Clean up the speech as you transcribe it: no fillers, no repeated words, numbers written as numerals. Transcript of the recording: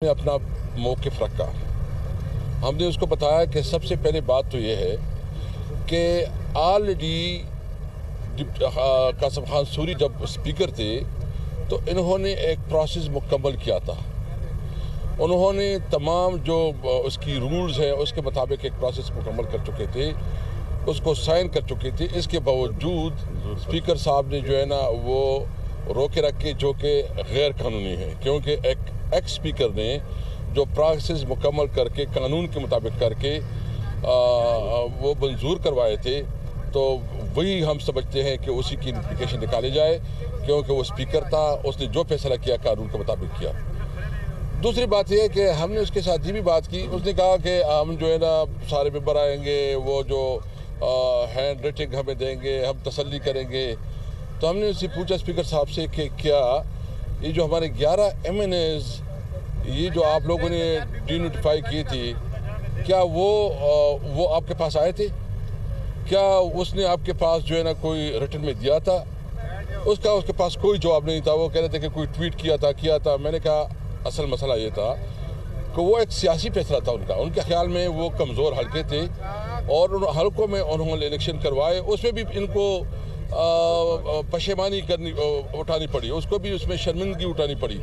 अपना मौक़िफ़ रखा। हमने उसको बताया कि सबसे पहले बात तो ये है कि ऑलरेडी कासिम खान सूरी जब स्पीकर थे तो इन्होंने एक प्रोसेस मुकम्मल किया था। उन्होंने तमाम जो उसकी रूल्स हैं उसके मुताबिक एक प्रोसेस मुकम्मल कर चुके थे, उसको साइन कर चुके थे। इसके बावजूद स्पीकर साहब ने जो है ना वो रोके रखे, जो कि गैर कानूनी है, क्योंकि एक एक्स स्पीकर ने जो प्रोसेस मुकम्मल करके कानून के मुताबिक करके वो मंजूर करवाए थे, तो वही हम समझते हैं कि उसी की इम्प्लीकेशन निकाली जाए, क्योंकि वो स्पीकर था, उसने जो फैसला किया कानून के मुताबिक किया। दूसरी बात यह है कि हमने उसके साथ ये भी बात की, उसने कहा कि हम जो है ना सारे मेंबर आएंगे, वो जो हैंड रेटिंग हमें देंगे, हम तसल्ली करेंगे। तो हमने उससे पूछा स्पीकर साहब से कि क्या ये जो हमारे 11 MNAs ये जो आप लोगों ने डीनोटिफाई की थी, क्या वो आपके पास आए थे? क्या उसने आपके पास जो है ना कोई रिटर्न में दिया था? उसके पास कोई जवाब नहीं था। वो कह रहे थे कि कोई ट्वीट किया था। मैंने कहा असल मसला ये था कि वो एक सियासी फैसला था उनके ख्याल में वो कमज़ोर हल्के थे और उन हल्कों में उन्होंने इलेक्शन करवाए, उसमें भी इनको पशेमानी उठानी पड़ी, उसको भी उसमें शर्मिंदगी उठानी पड़ी।